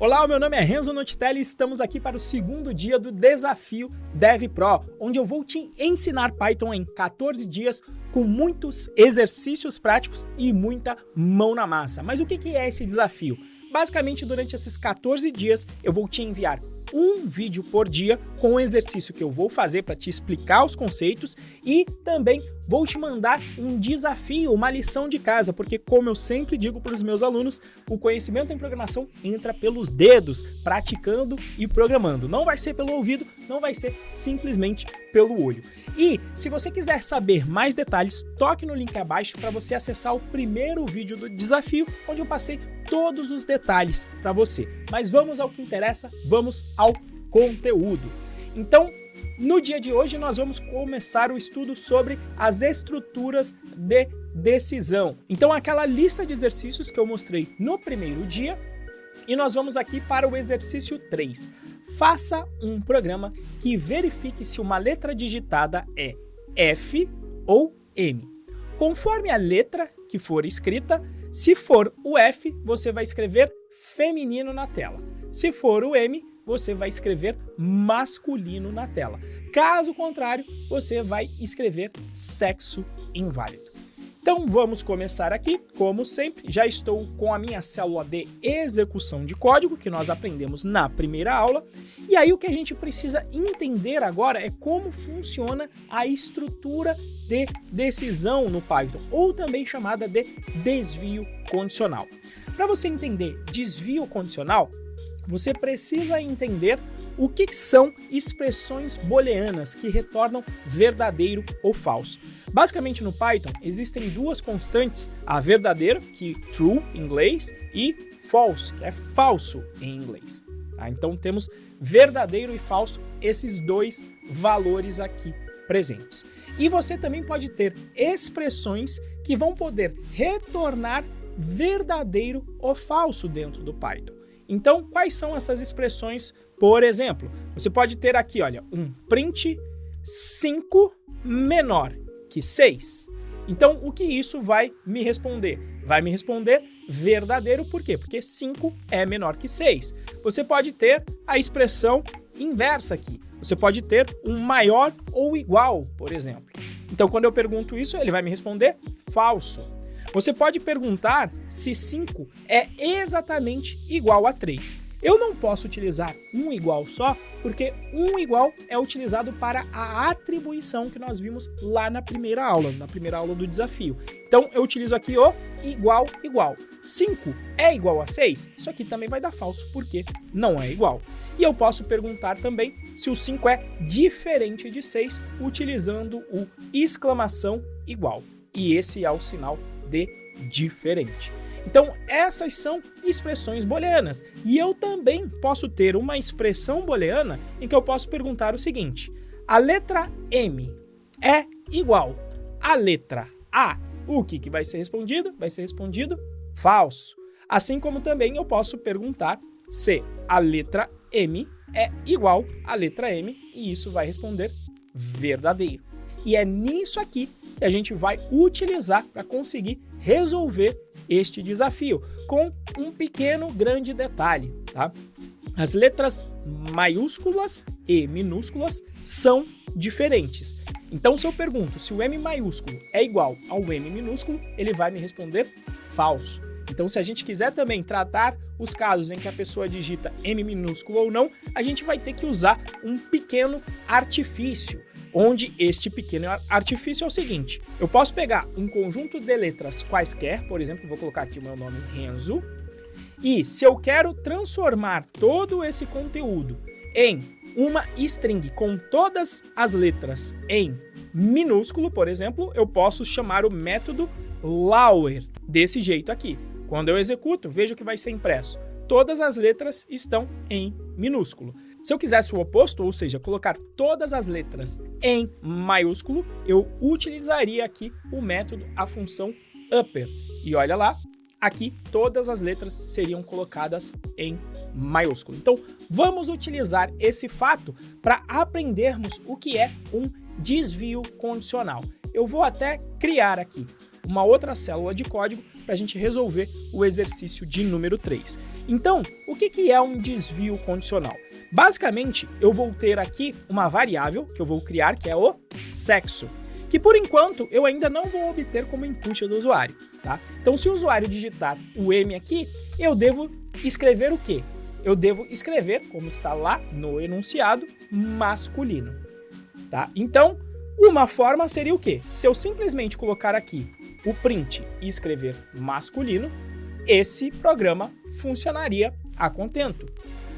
Olá, o meu nome é Renzo Notitelli e estamos aqui para o segundo dia do Desafio Dev Pro, onde eu vou te ensinar Python em 14 dias com muitos exercícios práticos e muita mão na massa. Mas o que é esse desafio? Basicamente, durante esses 14 dias, eu vou te enviar um vídeo por dia com o exercício que eu vou fazer para te explicar os conceitos e também vou te mandar um desafio, uma lição de casa, porque como eu sempre digo para os meus alunos, o conhecimento em programação entra pelos dedos, praticando e programando. Não vai ser pelo ouvido, não vai ser simplesmente pelo olho. E se você quiser saber mais detalhes, toque no link abaixo para você acessar o primeiro vídeo do desafio, onde eu passei todos os detalhes para você. Mas vamos ao que interessa, vamos ao conteúdo. Então, no dia de hoje, nós vamos começar o estudo sobre as estruturas de decisão. Então, aquela lista de exercícios que eu mostrei no primeiro dia, e nós vamos aqui para o exercício 3. Faça um programa que verifique se uma letra digitada é F ou M. Conforme a letra que for escrita, se for o F, você vai escrever feminino na tela. Se for o M, você vai escrever masculino na tela. Caso contrário, você vai escrever sexo inválido. Então vamos começar aqui, como sempre, já estou com a minha célula de execução de código, que nós aprendemos na primeira aula, e aí o que a gente precisa entender agora é como funciona a estrutura de decisão no Python, ou também chamada de desvio condicional. Para você entender desvio condicional, você precisa entender o que são expressões booleanas que retornam verdadeiro ou falso. Basicamente no Python existem duas constantes, a verdadeira, que é true em inglês, e false, que é falso em inglês. Tá? Então temos verdadeiro e falso, esses dois valores aqui presentes. E você também pode ter expressões que vão poder retornar verdadeiro ou falso dentro do Python. Então, quais são essas expressões? Por exemplo, você pode ter aqui, olha, um print 5 menor que 6. Então, o que isso vai me responder? Vai me responder verdadeiro, por quê? Porque 5 é menor que 6. Você pode ter a expressão inversa aqui. Você pode ter um maior ou igual, por exemplo. Então, quando eu pergunto isso, ele vai me responder falso. Você pode perguntar se 5 é exatamente igual a 3. Eu não posso utilizar um igual só, porque um igual é utilizado para a atribuição que nós vimos lá na primeira aula do desafio. Então, eu utilizo aqui o igual, igual. 5 é igual a 6? Isso aqui também vai dar falso, porque não é igual. E eu posso perguntar também se o 5 é diferente de 6, utilizando o exclamação igual. E esse é o sinal de diferente. Então, essas são expressões booleanas. E eu também posso ter uma expressão booleana em que eu posso perguntar o seguinte: a letra M é igual à letra A. O que vai ser respondido? Vai ser respondido falso. Assim como também eu posso perguntar se a letra M é igual à letra M, e isso vai responder verdadeiro. E é nisso aqui que a gente vai utilizar para conseguir resolver este desafio, com um pequeno grande detalhe, tá? As letras maiúsculas e minúsculas são diferentes. Então, se eu pergunto se o M maiúsculo é igual ao M minúsculo, ele vai me responder falso. Então, se a gente quiser também tratar os casos em que a pessoa digita M minúsculo ou não, a gente vai ter que usar um pequeno artifício, onde este pequeno artifício é o seguinte: eu posso pegar um conjunto de letras quaisquer, por exemplo, vou colocar aqui o meu nome Renzo, e se eu quero transformar todo esse conteúdo em uma string com todas as letras em minúsculo, por exemplo, eu posso chamar o método lower desse jeito aqui. Quando eu executo, veja o que vai ser impresso. Todas as letras estão em minúsculo. Se eu quisesse o oposto, ou seja, colocar todas as letras em maiúsculo, eu utilizaria aqui o método, a função upper. E olha lá, aqui todas as letras seriam colocadas em maiúsculo. Então, vamos utilizar esse fato para aprendermos o que é um desvio condicional. Eu vou até criar aqui uma outra célula de código para a gente resolver o exercício de número 3. Então, o que é um desvio condicional? Basicamente, eu vou ter aqui uma variável que eu vou criar, que é o sexo, que por enquanto eu ainda não vou obter como input do usuário, tá? Então, se o usuário digitar o M aqui, eu devo escrever o quê? Eu devo escrever, como está lá no enunciado, masculino, tá? Então, uma forma seria o quê? Se eu simplesmente colocar aqui o print e escrever masculino, esse programa funcionaria a contento.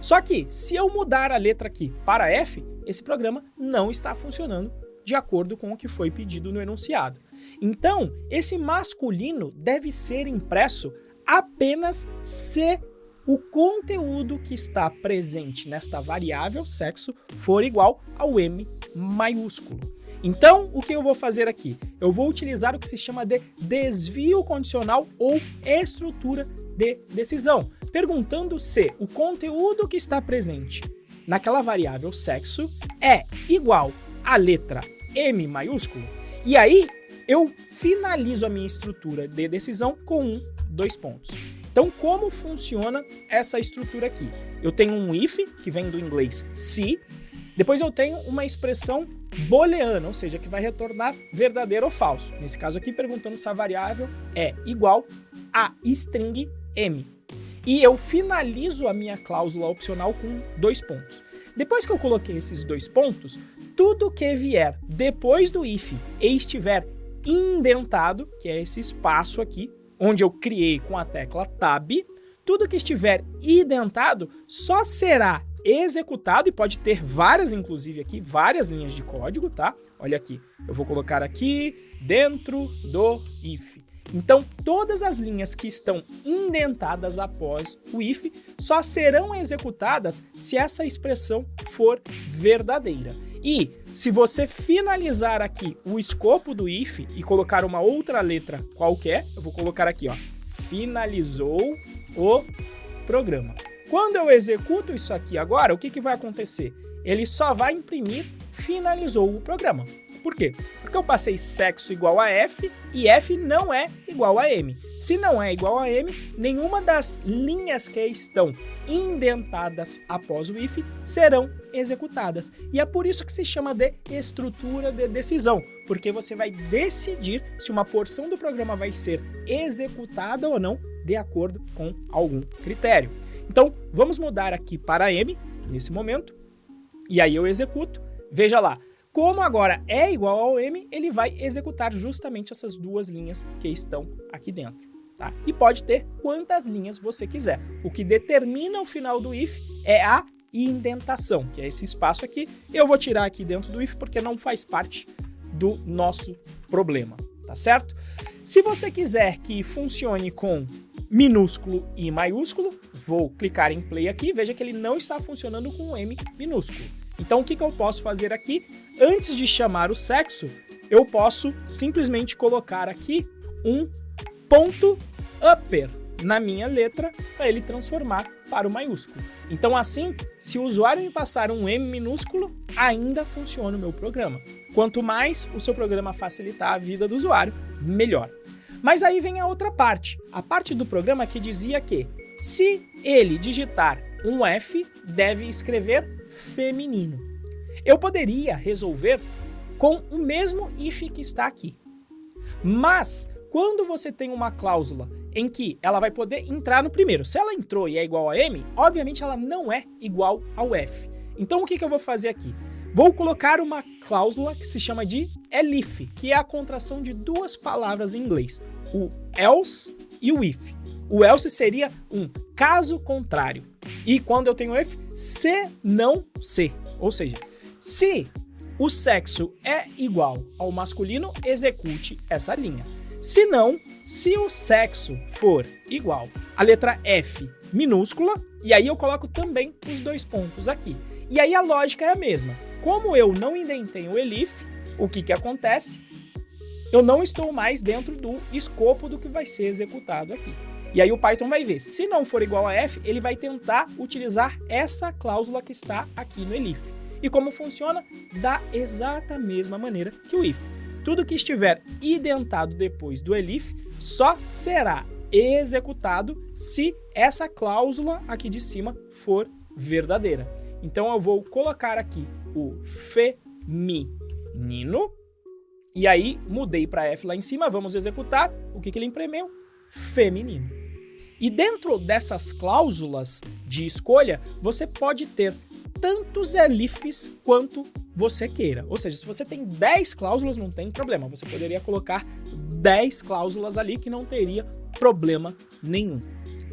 Só que, se eu mudar a letra aqui para F, esse programa não está funcionando de acordo com o que foi pedido no enunciado. Então, esse masculino deve ser impresso apenas se o conteúdo que está presente nesta variável sexo for igual ao M maiúsculo. Então, o que eu vou fazer aqui? Eu vou utilizar o que se chama de desvio condicional ou estrutura de decisão, perguntando se o conteúdo que está presente naquela variável sexo é igual à letra M maiúsculo, e aí eu finalizo a minha estrutura de decisão com dois pontos. Então, como funciona essa estrutura aqui? Eu tenho um if, que vem do inglês se, depois eu tenho uma expressão booleana, ou seja, que vai retornar verdadeiro ou falso. Nesse caso aqui, perguntando se a variável é igual a string M. E eu finalizo a minha cláusula opcional com dois pontos. Depois que eu coloquei esses dois pontos, tudo que vier depois do if e estiver indentado, que é esse espaço aqui, onde eu criei com a tecla Tab, tudo que estiver indentado só será executado, e pode ter várias, inclusive aqui, várias linhas de código, tá? Olha aqui, eu vou colocar aqui dentro do if. Então, todas as linhas que estão indentadas após o if só serão executadas se essa expressão for verdadeira. E se você finalizar aqui o escopo do if e colocar uma outra letra qualquer, eu vou colocar aqui, ó, finalizou o programa. Quando eu executo isso aqui agora, o que vai acontecer? Ele só vai imprimir finalizou o programa. Por quê? Porque eu passei sexo igual a F e F não é igual a M. Se não é igual a M, nenhuma das linhas que estão indentadas após o if serão executadas. E é por isso que se chama de estrutura de decisão, porque você vai decidir se uma porção do programa vai ser executada ou não de acordo com algum critério. Então, vamos mudar aqui para M nesse momento, e aí eu executo. Veja lá, como agora é igual ao M, ele vai executar justamente essas duas linhas que estão aqui dentro, tá? E pode ter quantas linhas você quiser. O que determina o final do if é a indentação, que é esse espaço aqui. Eu vou tirar aqui dentro do if porque não faz parte do nosso problema, tá certo? Se você quiser que funcione com minúsculo e maiúsculo, vou clicar em play aqui, veja que ele não está funcionando com o M minúsculo. Então, o que eu posso fazer aqui? Antes de chamar o sexo, eu posso simplesmente colocar aqui um ponto upper na minha letra para ele transformar para o maiúsculo. Então, assim, se o usuário me passar um M minúsculo, ainda funciona o meu programa. Quanto mais o seu programa facilitar a vida do usuário, melhor. Mas aí vem a outra parte, a parte do programa que dizia que se ele digitar um F, deve escrever feminino. Eu poderia resolver com o mesmo if que está aqui. Mas, quando você tem uma cláusula em que ela vai poder entrar no primeiro, se ela entrou e é igual a M, obviamente ela não é igual ao F. Então, o que eu vou fazer aqui? Vou colocar uma cláusula que se chama de elif, que é a contração de duas palavras em inglês, o else e o if. O else seria um caso contrário. E quando eu tenho if, se não se. Ou seja, se o sexo é igual ao masculino, execute essa linha. Se não, se o sexo for igual à letra F minúscula, e aí eu coloco também os dois pontos aqui. E aí a lógica é a mesma. Como eu não indentei o elif, o que acontece? Eu não estou mais dentro do escopo do que vai ser executado aqui. E aí o Python vai ver, se não for igual a F, ele vai tentar utilizar essa cláusula que está aqui no elif. E como funciona? Da exata mesma maneira que o if. Tudo que estiver identado depois do elif só será executado se essa cláusula aqui de cima for verdadeira. Então eu vou colocar aqui o feminino, e aí mudei para F lá em cima, vamos executar. O que ele imprimiu? Feminino. E dentro dessas cláusulas de escolha, você pode ter tantos elifs quanto você queira. Ou seja, se você tem 10 cláusulas, não tem problema. Você poderia colocar 10 cláusulas ali que não teria problema nenhum.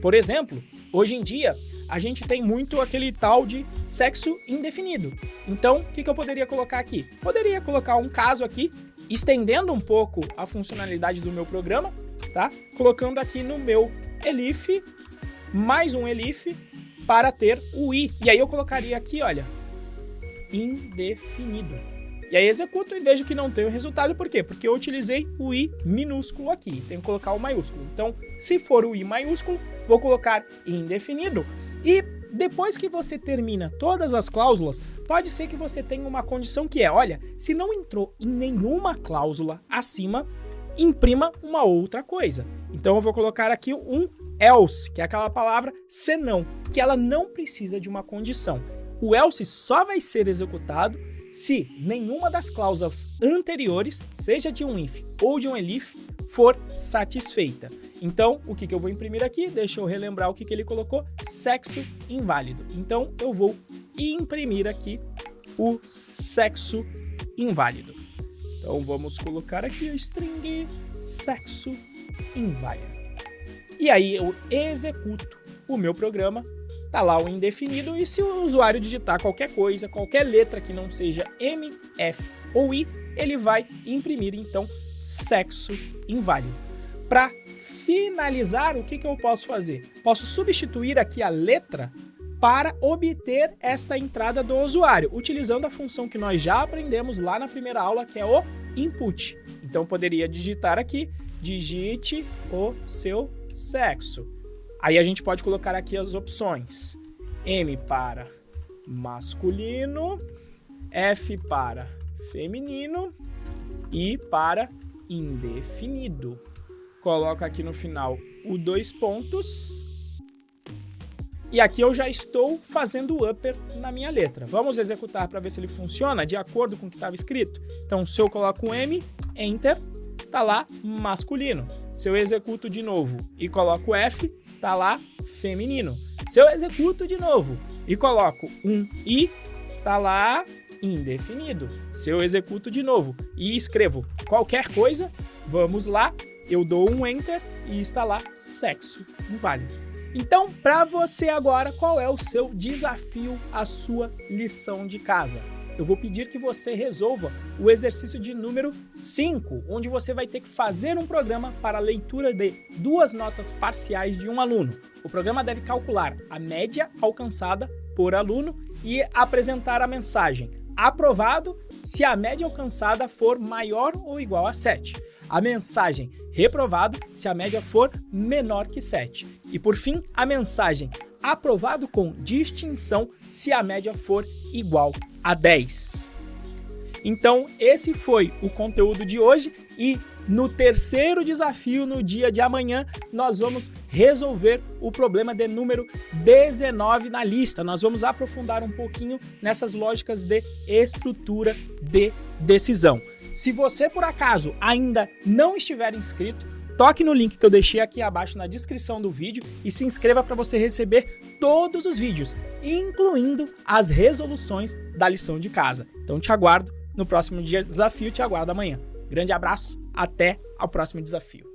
Por exemplo, hoje em dia, a gente tem muito aquele tal de sexo indefinido. Então, o que eu poderia colocar aqui? Poderia colocar um caso aqui, estendendo um pouco a funcionalidade do meu programa, tá? Colocando aqui no meu elif, mais um elif, para ter o i. E aí eu colocaria aqui, olha, indefinido. E aí executo e vejo que não tem o resultado. Por quê? Porque eu utilizei o i minúsculo aqui. Tenho que colocar o maiúsculo. Então, se for o i maiúsculo, vou colocar indefinido. E depois que você termina todas as cláusulas, pode ser que você tenha uma condição que é, olha, se não entrou em nenhuma cláusula acima, imprima uma outra coisa. Então eu vou colocar aqui um else, que é aquela palavra senão, que ela não precisa de uma condição. O else só vai ser executado se nenhuma das cláusulas anteriores, seja de um if ou de um elif, for satisfeita. Então, o que eu vou imprimir aqui? Deixa eu relembrar o que ele colocou. Sexo inválido. Então, eu vou imprimir aqui o sexo inválido. Então, vamos colocar aqui a string sexo inválido. E aí, eu executo o meu programa. Tá lá o indefinido, e se o usuário digitar qualquer coisa, qualquer letra que não seja M, F ou I, ele vai imprimir, então, sexo inválido. Para finalizar, o que eu posso fazer? Posso substituir aqui a letra para obter esta entrada do usuário, utilizando a função que nós já aprendemos lá na primeira aula, que é o input. Então, eu poderia digitar aqui, digite o seu sexo. Aí a gente pode colocar aqui as opções. M para masculino, F para feminino, I para indefinido. Coloco aqui no final o 2 pontos. E aqui eu já estou fazendo o upper na minha letra. Vamos executar para ver se ele funciona de acordo com o que estava escrito. Então, se eu coloco M, Enter, tá lá masculino. Se eu executo de novo e coloco F, tá lá feminino. Se eu executo de novo e coloco um I, tá lá indefinido. Se eu executo de novo e escrevo qualquer coisa, vamos lá, eu dou um Enter e está lá sexo inválido. Então, para você agora, qual é o seu desafio, a sua lição de casa? Eu vou pedir que você resolva o exercício de número 5, onde você vai ter que fazer um programa para a leitura de 2 notas parciais de um aluno. O programa deve calcular a média alcançada por aluno e apresentar a mensagem aprovado se a média alcançada for maior ou igual a 7. A mensagem reprovado se a média for menor que 7. E por fim, a mensagem aprovado com distinção se a média for igual a 10. Então, esse foi o conteúdo de hoje e no terceiro desafio, no dia de amanhã, nós vamos resolver o problema de número 19 na lista. Nós vamos aprofundar um pouquinho nessas lógicas de estrutura de decisão. Se você, por acaso, ainda não estiver inscrito, toque no link que eu deixei aqui abaixo na descrição do vídeo e se inscreva para você receber todos os vídeos, incluindo as resoluções da lição de casa. Então te aguardo no próximo dia de desafio, te aguardo amanhã. Grande abraço, até ao próximo desafio.